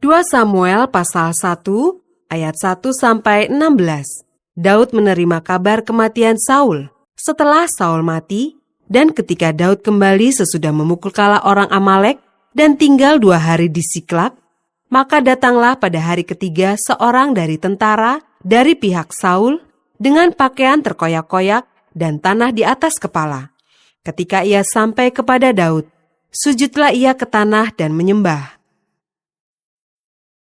2 Samuel pasal 1 ayat 1-16. Daud menerima kabar kematian Saul. Setelah Saul mati, dan ketika Daud kembali sesudah memukul kalah orang Amalek dan tinggal 2 hari di Siklak, maka datanglah pada hari ketiga seorang dari tentara dari pihak Saul dengan pakaian terkoyak-koyak dan tanah di atas kepala. Ketika ia sampai kepada Daud, sujudlah ia ke tanah dan menyembah.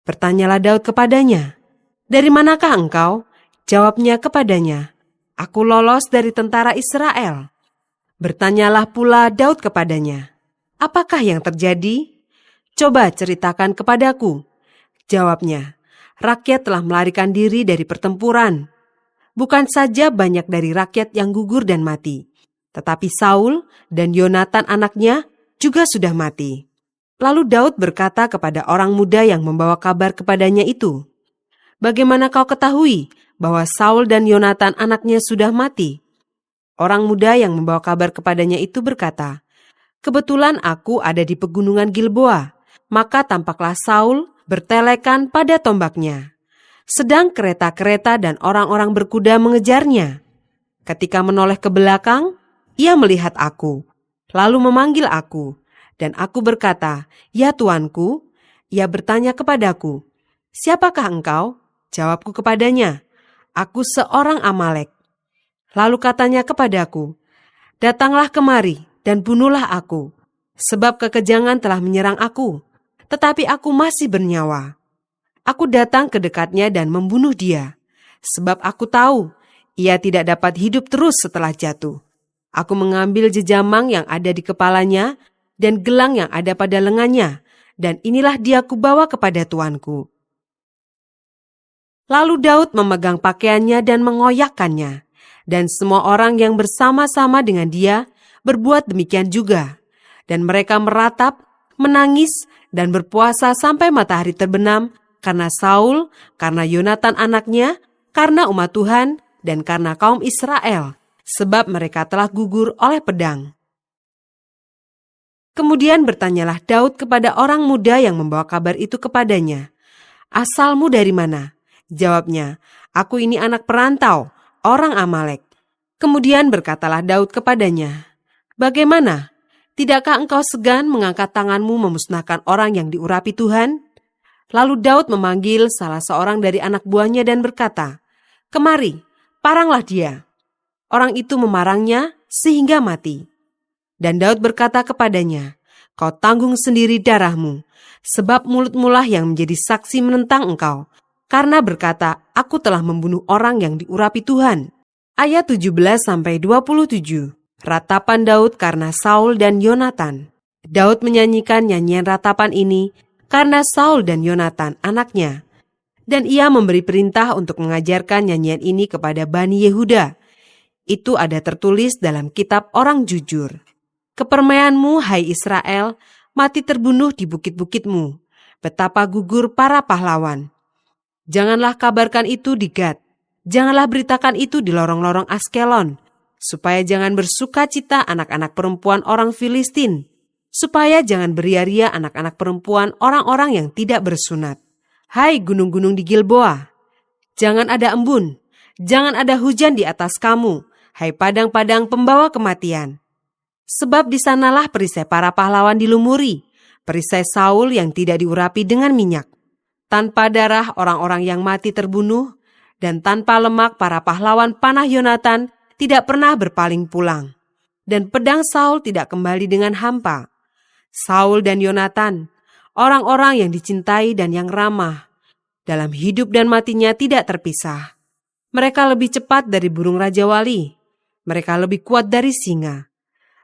Bertanyalah Daud kepadanya, "Dari manakah engkau?" Jawabnya kepadanya, "Aku lolos dari tentara Israel." Bertanyalah pula Daud kepadanya, "Apakah yang terjadi? Coba ceritakan kepadaku." Jawabnya, "Rakyat telah melarikan diri dari pertempuran. Bukan saja banyak dari rakyat yang gugur dan mati, tetapi Saul dan Yonatan anaknya juga sudah mati." Lalu Daud berkata kepada orang muda yang membawa kabar kepadanya itu, "Bagaimana kau ketahui bahwa Saul dan Yonatan anaknya sudah mati?" Orang muda yang membawa kabar kepadanya itu berkata, "Kebetulan aku ada di pegunungan Gilboa." Maka tampaklah Saul bertelekan pada tombaknya, sedang kereta-kereta dan orang-orang berkuda mengejarnya. Ketika menoleh ke belakang, ia melihat aku, lalu memanggil aku. Dan aku berkata, "Ya tuanku." Ia bertanya kepadaku, "Siapakah engkau?" Jawabku kepadanya, "Aku seorang Amalek." Lalu katanya kepadaku, "Datanglah kemari dan bunuhlah aku, sebab kekejangan telah menyerang aku, tetapi aku masih bernyawa." Aku datang ke dekatnya dan membunuh dia, sebab aku tahu ia tidak dapat hidup terus setelah jatuh. Aku mengambil jejamang yang ada di kepalanya dan gelang yang ada pada lengannya, dan inilah dia kubawa kepada tuanku. Lalu Daud memegang pakaiannya dan mengoyakkannya, dan semua orang yang bersama-sama dengan dia berbuat demikian juga. Dan mereka meratap, menangis, dan berpuasa sampai matahari terbenam, karena Saul, karena Yonatan anaknya, karena umat Tuhan, dan karena kaum Israel, sebab mereka telah gugur oleh pedang. Kemudian bertanyalah Daud kepada orang muda yang membawa kabar itu kepadanya, "Asalmu dari mana?" Jawabnya, "Aku ini anak perantau, orang Amalek." Kemudian berkatalah Daud kepadanya, "Bagaimana? Tidakkah engkau segan mengangkat tanganmu memusnahkan orang yang diurapi Tuhan?" Lalu Daud memanggil salah seorang dari anak buahnya dan berkata, "Kemari, paranglah dia." Orang itu memarangnya sehingga mati. Dan Daud berkata kepadanya, "Kau tanggung sendiri darahmu, sebab mulutmulah yang menjadi saksi menentang engkau, karena berkata, 'Aku telah membunuh orang yang diurapi Tuhan.'" Ayat 17-27. Ratapan Daud karena Saul dan Yonatan. Daud menyanyikan nyanyian ratapan ini karena Saul dan Yonatan anaknya. Dan ia memberi perintah untuk mengajarkan nyanyian ini kepada Bani Yehuda. Itu ada tertulis dalam kitab orang jujur. "Kepermainanmu, hai Israel, mati terbunuh di bukit-bukitmu. Betapa gugur para pahlawan. Janganlah kabarkan itu di Gad. Janganlah beritakan itu di lorong-lorong Askelon. Supaya jangan bersuka cita anak-anak perempuan orang Filistin. Supaya jangan beria-ria anak-anak perempuan orang-orang yang tidak bersunat. Hai gunung-gunung di Gilboa, jangan ada embun. Jangan ada hujan di atas kamu, hai padang-padang pembawa kematian. Sebab di sanalah perisai para pahlawan dilumuri, perisai Saul yang tidak diurapi dengan minyak. Tanpa darah orang-orang yang mati terbunuh, dan tanpa lemak para pahlawan panah Yonatan tidak pernah berpaling pulang. Dan pedang Saul tidak kembali dengan hampa. Saul dan Yonatan, orang-orang yang dicintai dan yang ramah, dalam hidup dan matinya tidak terpisah. Mereka lebih cepat dari burung Raja Wali, mereka lebih kuat dari singa.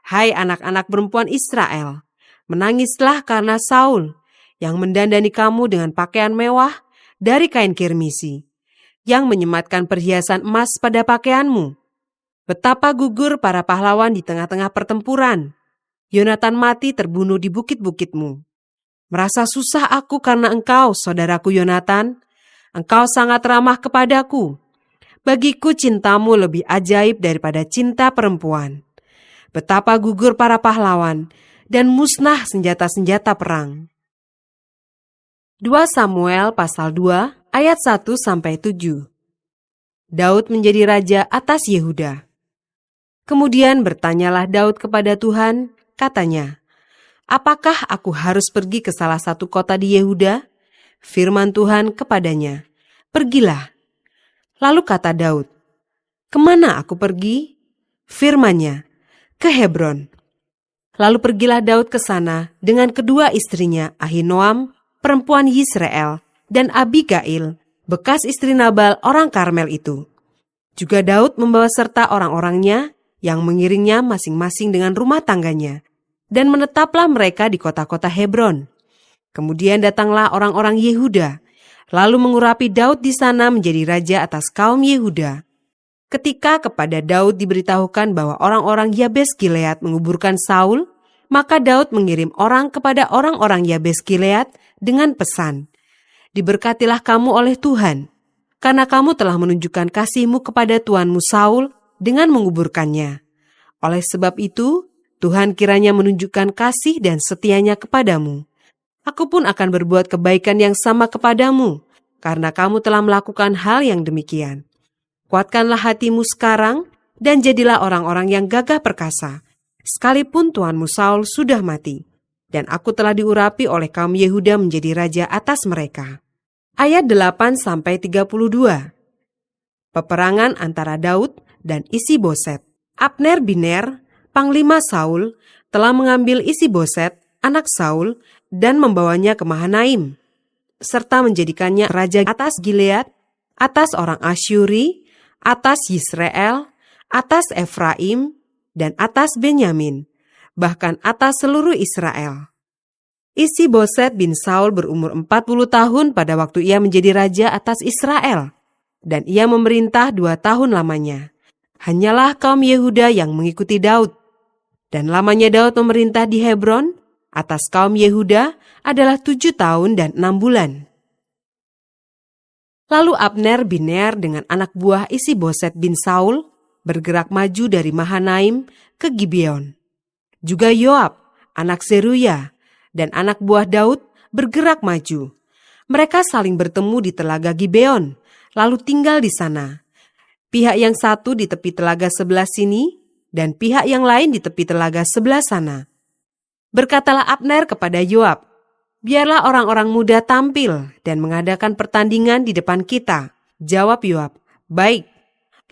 Hai anak-anak perempuan Israel, menangislah karena Saul, yang mendandani kamu dengan pakaian mewah dari kain kirmisi, yang menyematkan perhiasan emas pada pakaianmu. Betapa gugur para pahlawan di tengah-tengah pertempuran. Yonatan mati terbunuh di bukit-bukitmu. Merasa susah aku karena engkau, saudaraku Yonatan. Engkau sangat ramah kepadaku. Bagiku cintamu lebih ajaib daripada cinta perempuan. Betapa gugur para pahlawan dan musnah senjata-senjata perang. 2 Samuel pasal 2 ayat 1-7. Daud menjadi raja atas Yehuda. Kemudian bertanyalah Daud kepada Tuhan, katanya, "Apakah aku harus pergi ke salah satu kota di Yehuda?" Firman Tuhan kepadanya, "Pergilah." Lalu kata Daud, "Kemana aku pergi?" Firman-Nya, "Ke Hebron." Lalu pergilah Daud ke sana dengan kedua istrinya Ahinoam, perempuan Yisrael, dan Abigail, bekas istri Nabal orang Karmel itu. Juga Daud membawa serta orang-orangnya yang mengiringnya masing-masing dengan rumah tangganya, dan menetaplah mereka di kota-kota Hebron. Kemudian datanglah orang-orang Yehuda, lalu mengurapi Daud di sana menjadi raja atas kaum Yehuda. Ketika kepada Daud diberitahukan bahwa orang-orang Yabes Gilead menguburkan Saul, maka Daud mengirim orang kepada orang-orang Yabes Gilead dengan pesan, "Diberkatilah kamu oleh Tuhan, karena kamu telah menunjukkan kasih-Mu kepada tuanmu Saul dengan menguburkannya. Oleh sebab itu, Tuhan kiranya menunjukkan kasih dan setianya kepadamu. Aku pun akan berbuat kebaikan yang sama kepadamu, karena kamu telah melakukan hal yang demikian. Kuatkanlah hatimu sekarang, dan jadilah orang-orang yang gagah perkasa, sekalipun tuanmu Saul sudah mati. Dan aku telah diurapi oleh kaum Yehuda menjadi raja atas mereka." Ayat 8-32. Peperangan antara Daud dan Isi-Boset. Abner bin Ner, panglima Saul, telah mengambil Isi-Boset, anak Saul, dan membawanya ke Mahanaim, serta menjadikannya raja atas Gilead, atas orang Asyuri, atas Yisrael, atas Efraim, dan atas Benyamin, bahkan atas seluruh Israel. Isi-Boset bin Saul berumur 40 tahun pada waktu ia menjadi raja atas Israel, dan ia memerintah 2 tahun lamanya. Hanyalah kaum Yehuda yang mengikuti Daud, dan lamanya Daud memerintah di Hebron atas kaum Yehuda adalah 7 tahun dan 6 bulan. Lalu Abner bin Ner dengan anak buah Isi-Boset bin Saul bergerak maju dari Mahanaim ke Gibeon. Juga Yoab, anak Zeruya, dan anak buah Daud bergerak maju. Mereka saling bertemu di telaga Gibeon, lalu tinggal di sana. Pihak yang satu di tepi telaga sebelah sini, dan pihak yang lain di tepi telaga sebelah sana. Berkatalah Abner kepada Yoab, "Biarlah orang-orang muda tampil dan mengadakan pertandingan di depan kita." Jawab Yoab, "Baik."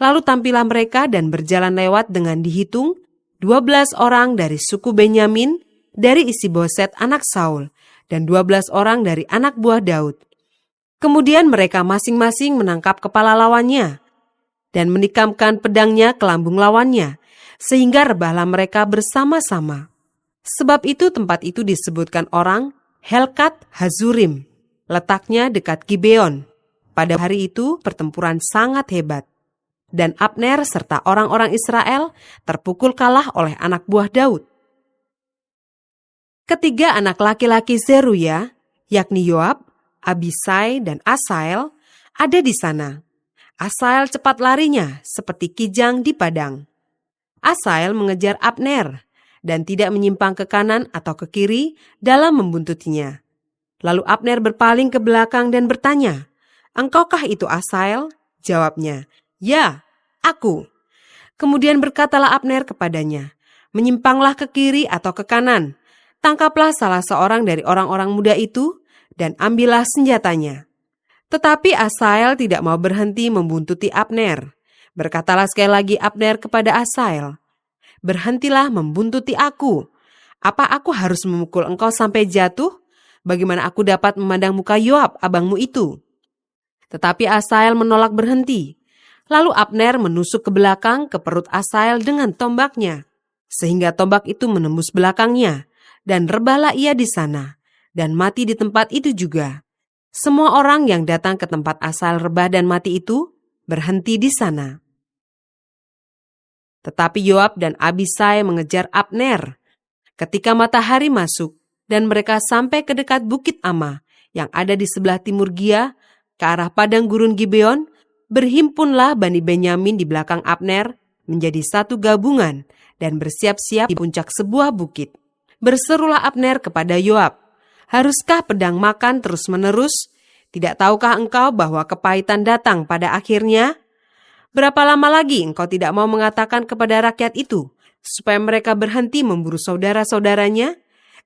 Lalu tampillah mereka dan berjalan lewat dengan dihitung 12 orang dari suku Benyamin, dari Isi-Boset anak Saul, dan 12 orang dari anak buah Daud. Kemudian mereka masing-masing menangkap kepala lawannya, dan menikamkan pedangnya ke lambung lawannya, sehingga rebahlah mereka bersama-sama. Sebab itu tempat itu disebutkan orang Helkat Hazurim, letaknya dekat Gibeon. Pada hari itu pertempuran sangat hebat, dan Abner serta orang-orang Israel terpukul kalah oleh anak buah Daud. Ketiga anak laki-laki Zeruya, yakni Yoab, Abisai, dan Asael, ada di sana. Asael cepat larinya seperti kijang di padang. Asael mengejar Abner dan tidak menyimpang ke kanan atau ke kiri dalam membuntutinya. Lalu Abner berpaling ke belakang dan bertanya, "Engkaukah itu Asael?" Jawabnya, "Ya, aku." Kemudian berkatalah Abner kepadanya, "Menyimpanglah ke kiri atau ke kanan. Tangkaplah salah seorang dari orang-orang muda itu dan ambillah senjatanya." Tetapi Asael tidak mau berhenti membuntuti Abner. Berkatalah sekali lagi Abner kepada Asael, "Berhentilah membuntuti aku. Apa aku harus memukul engkau sampai jatuh? Bagaimana aku dapat memandang muka Yoab, abangmu itu?" Tetapi Asael menolak berhenti. Lalu Abner menusuk ke belakang ke perut Asael dengan tombaknya, sehingga tombak itu menembus belakangnya, dan rebahlah ia di sana, dan mati di tempat itu juga. Semua orang yang datang ke tempat Asael rebah dan mati itu berhenti di sana. Tetapi Yoab dan Abisai mengejar Abner. Ketika matahari masuk dan mereka sampai ke dekat Bukit Amma yang ada di sebelah timur Gia, ke arah padang gurun Gibeon, berhimpunlah Bani Benyamin di belakang Abner menjadi satu gabungan dan bersiap-siap di puncak sebuah bukit. Berserulah Abner kepada Yoab, Haruskah pedang makan terus-menerus? Tidak tahukah engkau bahwa kepahitan datang pada akhirnya? Berapa lama lagi engkau tidak mau mengatakan kepada rakyat itu, supaya mereka berhenti memburu saudara-saudaranya?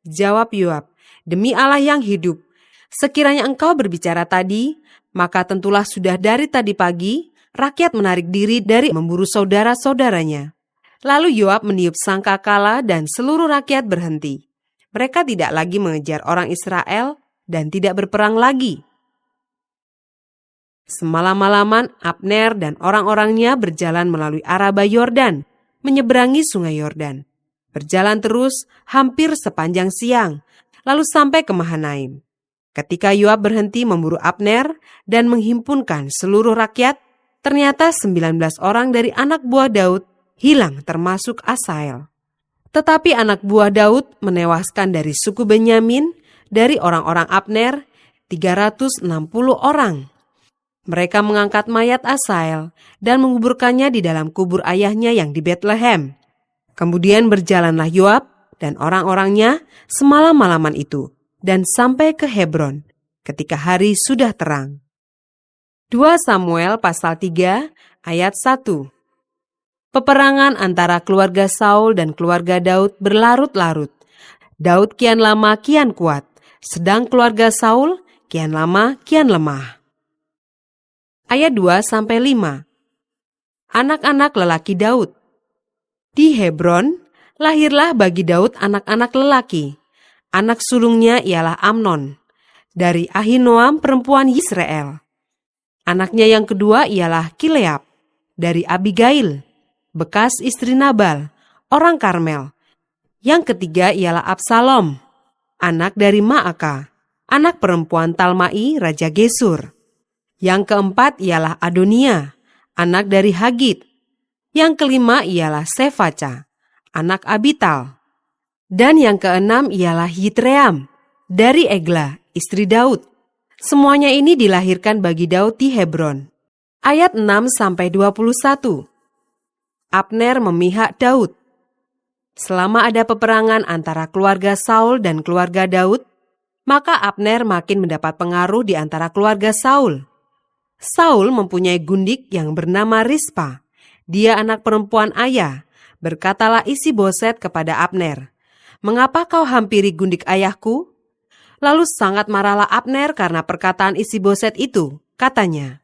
Jawab Yoab, demi Allah yang hidup, sekiranya engkau berbicara tadi, maka tentulah sudah dari tadi pagi, rakyat menarik diri dari memburu saudara-saudaranya. Lalu Yoab meniup sangkakala dan seluruh rakyat berhenti. Mereka tidak lagi mengejar orang Israel dan tidak berperang lagi. Semalam-malaman Abner dan orang-orangnya berjalan melalui Araba Yordan, menyeberangi sungai Yordan. Berjalan terus hampir sepanjang siang, lalu sampai ke Mahanaim. Ketika Yoab berhenti memburu Abner dan menghimpunkan seluruh rakyat, ternyata 19 orang dari anak buah Daud hilang termasuk Asael. Tetapi anak buah Daud menewaskan dari suku Benyamin, dari orang-orang Abner, 360 orang. Mereka mengangkat mayat Asael dan menguburkannya di dalam kubur ayahnya yang di Betlehem. Kemudian berjalanlah Yoab dan orang-orangnya semalam-malaman itu dan sampai ke Hebron ketika hari sudah terang. 2 Samuel pasal 3 ayat 1. Peperangan antara keluarga Saul dan keluarga Daud berlarut-larut. Daud kian lama kian kuat, sedang keluarga Saul kian lama kian lemah. Ayat 2-5. Anak-anak lelaki Daud. Di Hebron, lahirlah bagi Daud anak-anak lelaki. Anak sulungnya ialah Amnon, dari Ahinoam perempuan Yisrael. Anaknya yang kedua ialah Kileab, dari Abigail, bekas istri Nabal, orang Karmel. Yang ketiga ialah Absalom, anak dari Maaka, anak perempuan Talmai, Raja Gesur. Yang keempat ialah Adonia, anak dari Hagit. Yang kelima ialah Sefaca, anak Abital. Dan yang keenam ialah Yitream, dari Egla, istri Daud. Semuanya ini dilahirkan bagi Daud di Hebron. Ayat 6-21. Abner memihak Daud. Selama ada peperangan antara keluarga Saul dan keluarga Daud, maka Abner makin mendapat pengaruh di antara keluarga Saul. Saul mempunyai gundik yang bernama Rispa. Dia anak perempuan ayah. Berkatalah Isi-Boset kepada Abner, "Mengapa kau hampiri gundik ayahku?" Lalu sangat marahlah Abner karena perkataan Isi-Boset itu. Katanya,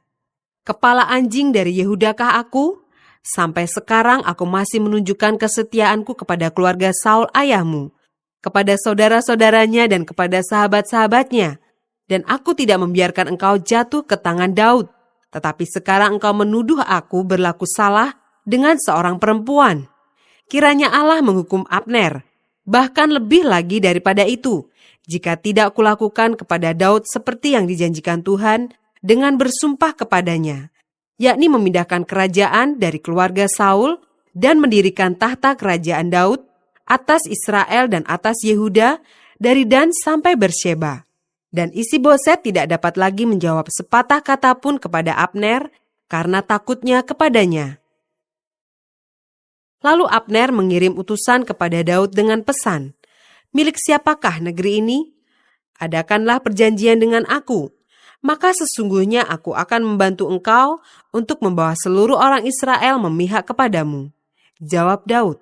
"Kepala anjing dari Yehudakah aku? Sampai sekarang aku masih menunjukkan kesetiaanku kepada keluarga Saul ayahmu, kepada saudara-saudaranya dan kepada sahabat-sahabatnya. Dan aku tidak membiarkan engkau jatuh ke tangan Daud. Tetapi sekarang engkau menuduh aku berlaku salah dengan seorang perempuan. Kiranya Allah menghukum Abner, bahkan lebih lagi daripada itu, jika tidak kulakukan kepada Daud seperti yang dijanjikan Tuhan dengan bersumpah kepadanya, yakni memindahkan kerajaan dari keluarga Saul dan mendirikan tahta kerajaan Daud atas Israel dan atas Yehuda dari Dan sampai Bersheba." Dan Isi-Boset tidak dapat lagi menjawab sepatah kata pun kepada Abner karena takutnya kepadanya. Lalu Abner mengirim utusan kepada Daud dengan pesan, "Milik siapakah negeri ini? Adakanlah perjanjian dengan aku, maka sesungguhnya aku akan membantu engkau untuk membawa seluruh orang Israel memihak kepadamu." Jawab Daud,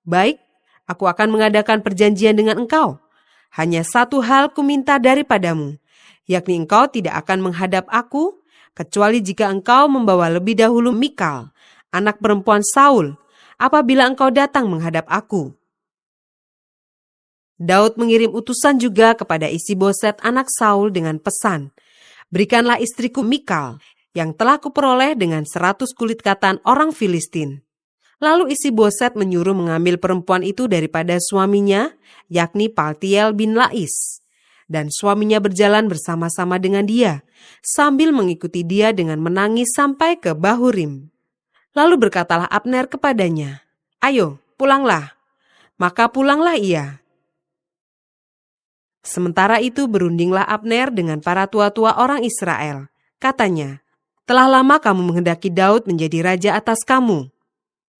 "Baik, aku akan mengadakan perjanjian dengan engkau. Hanya satu hal kuminta daripadamu, yakni engkau tidak akan menghadap aku, kecuali jika engkau membawa lebih dahulu Mikal, anak perempuan Saul, apabila engkau datang menghadap aku." Daud mengirim utusan juga kepada Isi-Boset anak Saul dengan pesan, "Berikanlah istriku Mikal, yang telah kuperoleh dengan 100 kulit katan orang Filistin." Lalu Isi-Boset menyuruh mengambil perempuan itu daripada suaminya, yakni Paltiel bin Lais. Dan suaminya berjalan bersama-sama dengan dia, sambil mengikuti dia dengan menangis sampai ke Bahurim. Lalu berkatalah Abner kepadanya, "Ayo, pulanglah." Maka pulanglah ia. Sementara itu berundinglah Abner dengan para tua-tua orang Israel. Katanya, "Telah lama kamu menghendaki Daud menjadi raja atas kamu.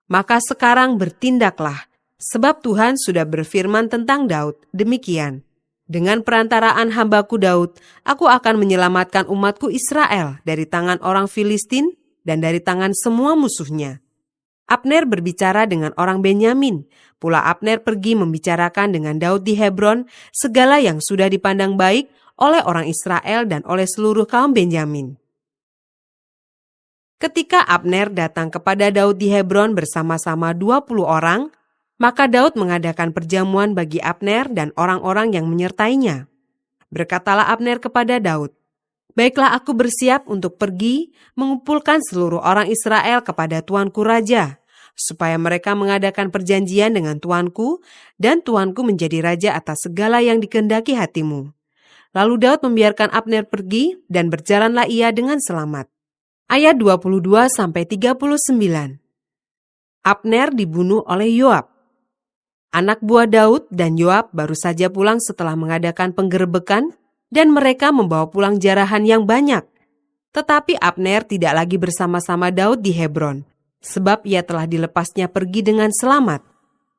Maka sekarang bertindaklah, sebab Tuhan sudah berfirman tentang Daud demikian. Dengan perantaraan hambaku Daud, aku akan menyelamatkan umatku Israel dari tangan orang Filistin dan dari tangan semua musuhnya. Abner berbicara dengan orang Benyamin. Pula Abner pergi membicarakan dengan Daud di Hebron segala yang sudah dipandang baik oleh orang Israel dan oleh seluruh kaum Benyamin. Ketika Abner datang kepada Daud di Hebron bersama-sama 20 orang, maka Daud mengadakan perjamuan bagi Abner dan orang-orang yang menyertainya. Berkatalah Abner kepada Daud, "Baiklah, aku bersiap untuk pergi mengumpulkan seluruh orang Israel kepada tuanku raja, supaya mereka mengadakan perjanjian dengan tuanku, dan tuanku menjadi raja atas segala yang dikehendaki hatimu." Lalu Daud membiarkan Abner pergi, dan berjalanlah ia dengan selamat. Ayat 22-39. Abner dibunuh oleh Yoab. Anak buah Daud dan Yoab baru saja pulang setelah mengadakan penggerebekan, dan mereka membawa pulang jarahan yang banyak. Tetapi Abner tidak lagi bersama-sama Daud di Hebron, sebab ia telah dilepasnya pergi dengan selamat.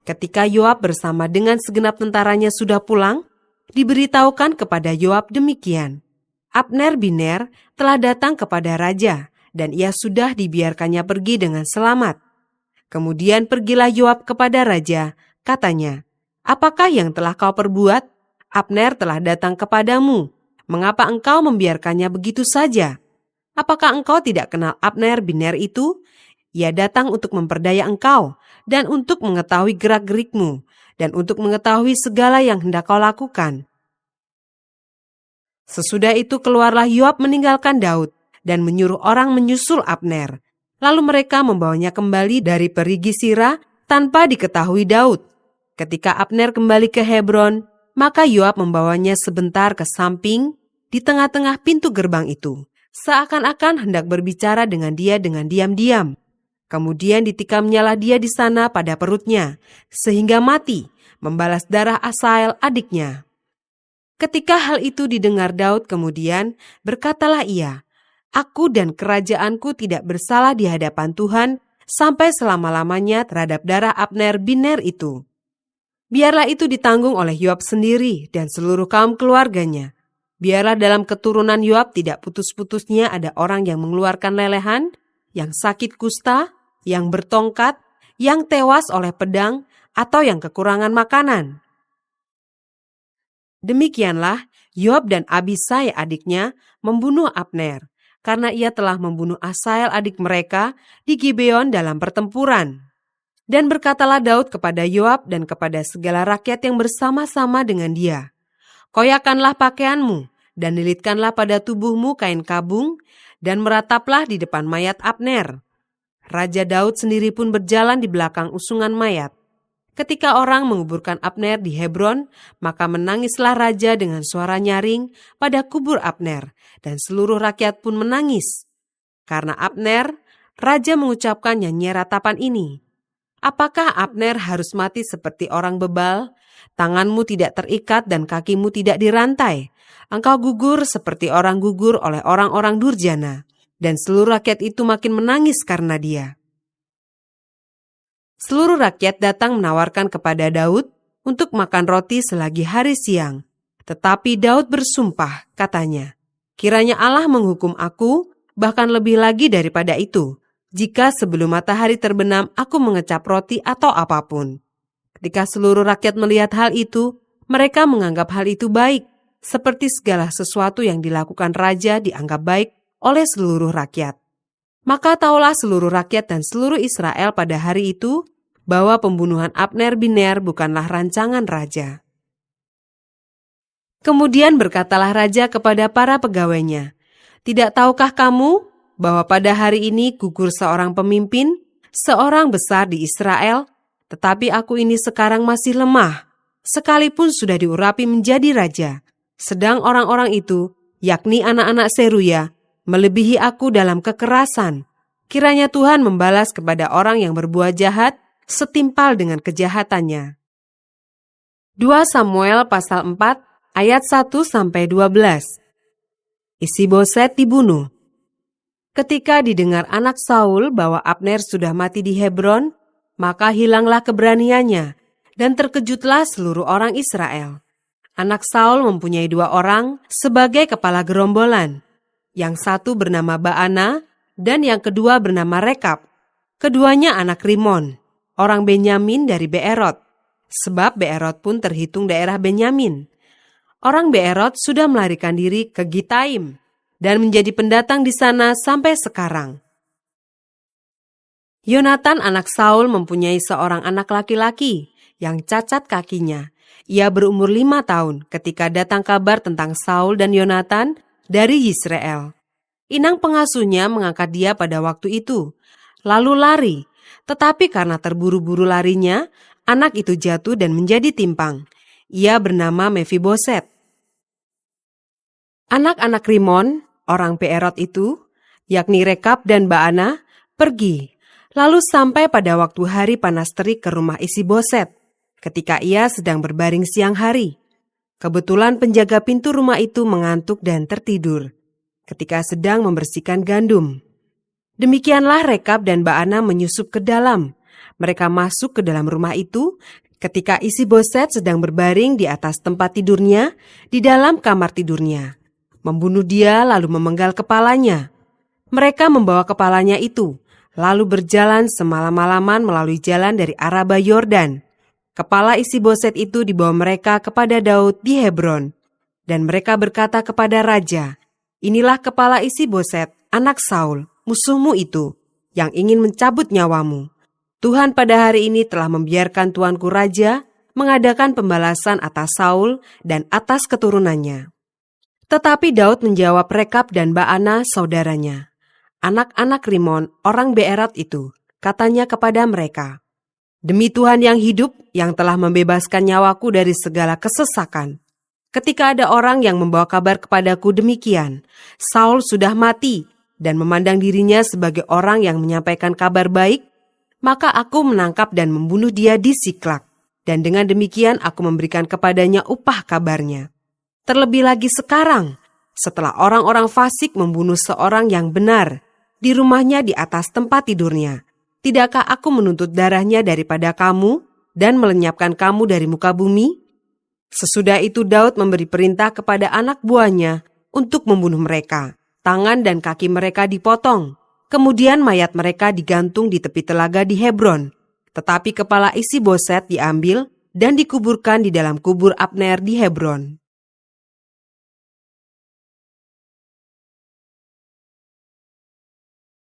Ketika Yoab bersama dengan segenap tentaranya sudah pulang, diberitahukan kepada Yoab demikian, Abner bin Ner telah datang kepada raja, dan ia sudah dibiarkannya pergi dengan selamat. Kemudian pergilah Yoab kepada raja, katanya, "Apakah yang telah kau perbuat? Abner telah datang kepadamu. Mengapa engkau membiarkannya begitu saja? Apakah engkau tidak kenal Abner bin Ner itu? Ia datang untuk memperdaya engkau, dan untuk mengetahui gerak-gerikmu, dan untuk mengetahui segala yang hendak kau lakukan." Sesudah itu keluarlah Yoab meninggalkan Daud, dan menyuruh orang menyusul Abner. Lalu mereka membawanya kembali dari perigi Sira tanpa diketahui Daud. Ketika Abner kembali ke Hebron, maka Yoab membawanya sebentar ke samping di tengah-tengah pintu gerbang itu, seakan-akan hendak berbicara dengan dia dengan diam-diam. Kemudian ditikamnyalah dia di sana pada perutnya, sehingga mati, membalas darah Asael adiknya. Ketika hal itu didengar Daud kemudian, berkatalah ia, "Aku dan kerajaanku tidak bersalah di hadapan Tuhan sampai selama-lamanya terhadap darah Abner bin Ner itu. Biarlah itu ditanggung oleh Yoab sendiri dan seluruh kaum keluarganya. Biarlah dalam keturunan Yoab tidak putus-putusnya ada orang yang mengeluarkan lelehan, yang sakit kusta, yang bertongkat, yang tewas oleh pedang, atau yang kekurangan makanan." Demikianlah Yoab dan Abisai adiknya membunuh Abner, karena ia telah membunuh Asael adik mereka di Gibeon dalam pertempuran. Dan berkatalah Daud kepada Yoab dan kepada segala rakyat yang bersama-sama dengan dia, "Koyakanlah pakaianmu, dan lilitkanlah pada tubuhmu kain kabung, dan merataplah di depan mayat Abner." Raja Daud sendiri pun berjalan di belakang usungan mayat. Ketika orang menguburkan Abner di Hebron, maka menangislah raja dengan suara nyaring pada kubur Abner, dan seluruh rakyat pun menangis. Karena Abner, raja mengucapkan nyanyian ratapan ini, "Apakah Abner harus mati seperti orang bebal? Tanganmu tidak terikat dan kakimu tidak dirantai. Engkau gugur seperti orang gugur oleh orang-orang durjana." Dan seluruh rakyat itu makin menangis karena dia. Seluruh rakyat datang menawarkan kepada Daud untuk makan roti selagi hari siang. Tetapi Daud bersumpah, katanya, "Kiranya Allah menghukum aku, bahkan lebih lagi daripada itu, jika sebelum matahari terbenam aku mengecap roti atau apapun." Ketika seluruh rakyat melihat hal itu, mereka menganggap hal itu baik, seperti segala sesuatu yang dilakukan raja dianggap baik oleh seluruh rakyat. Maka taulah seluruh rakyat dan seluruh Israel pada hari itu bahwa pembunuhan Abner bin Ner bukanlah rancangan raja. Kemudian berkatalah raja kepada para pegawainya, "Tidak tahukah kamu bahwa pada hari ini gugur seorang pemimpin, seorang besar di Israel, tetapi aku ini sekarang masih lemah, sekalipun sudah diurapi menjadi raja. Sedang orang-orang itu, yakni anak-anak Seruya, melebihi aku dalam kekerasan. Kiranya Tuhan membalas kepada orang yang berbuat jahat setimpal dengan kejahatannya." 2 Samuel pasal 4 ayat 1-12. Isiboset dibunuh. Ketika didengar anak Saul bahwa Abner sudah mati di Hebron, maka hilanglah keberaniannya, dan terkejutlah seluruh orang Israel. Anak Saul mempunyai 2 orang sebagai kepala gerombolan. Yang satu bernama Baana dan yang kedua bernama Rekab. Keduanya anak Rimon, orang Benyamin dari Beerot. Sebab Beerot pun terhitung daerah Benyamin. Orang Beerot sudah melarikan diri ke Gitaim dan menjadi pendatang di sana sampai sekarang. Yonatan anak Saul mempunyai seorang anak laki-laki yang cacat kakinya. Ia berumur 5 tahun ketika datang kabar tentang Saul dan Yonatan dari Yisrael. Inang pengasuhnya mengangkat dia pada waktu itu, lalu lari. Tetapi karena terburu-buru larinya, anak itu jatuh dan menjadi timpang. Ia bernama Mefiboset. Anak-anak Rimon, orang Beerot itu, yakni Rekab dan Baana, pergi. Lalu sampai pada waktu hari panas terik ke rumah Isiboset, ketika ia sedang berbaring siang hari. Kebetulan penjaga pintu rumah itu mengantuk dan tertidur ketika sedang membersihkan gandum. Demikianlah Rekab dan Baana menyusup ke dalam. Mereka masuk ke dalam rumah itu ketika Isiboset sedang berbaring di atas tempat tidurnya di dalam kamar tidurnya. Membunuh dia lalu memenggal kepalanya. Mereka membawa kepalanya itu, lalu berjalan semalam-malaman melalui jalan dari Araba Yordan. Kepala Isiboset itu dibawa mereka kepada Daud di Hebron. Dan mereka berkata kepada raja, "Inilah kepala Isiboset, anak Saul, musuhmu itu, yang ingin mencabut nyawamu. Tuhan pada hari ini telah membiarkan tuanku raja mengadakan pembalasan atas Saul dan atas keturunannya." Tetapi Daud menjawab Rekab dan Baana saudaranya, anak-anak Rimon, orang Beerot itu, katanya kepada mereka, "Demi Tuhan yang hidup, yang telah membebaskan nyawaku dari segala kesesakan. Ketika ada orang yang membawa kabar kepadaku demikian, Saul sudah mati dan memandang dirinya sebagai orang yang menyampaikan kabar baik, maka aku menangkap dan membunuh dia di Siklak. Dan dengan demikian aku memberikan kepadanya upah kabarnya. Terlebih lagi sekarang, setelah orang-orang fasik membunuh seorang yang benar di rumahnya di atas tempat tidurnya, tidakkah aku menuntut darahnya daripada kamu dan melenyapkan kamu dari muka bumi?" Sesudah itu Daud memberi perintah kepada anak buahnya untuk membunuh mereka. Tangan dan kaki mereka dipotong. Kemudian mayat mereka digantung di tepi telaga di Hebron. Tetapi kepala Isiboset diambil dan dikuburkan di dalam kubur Abner di Hebron.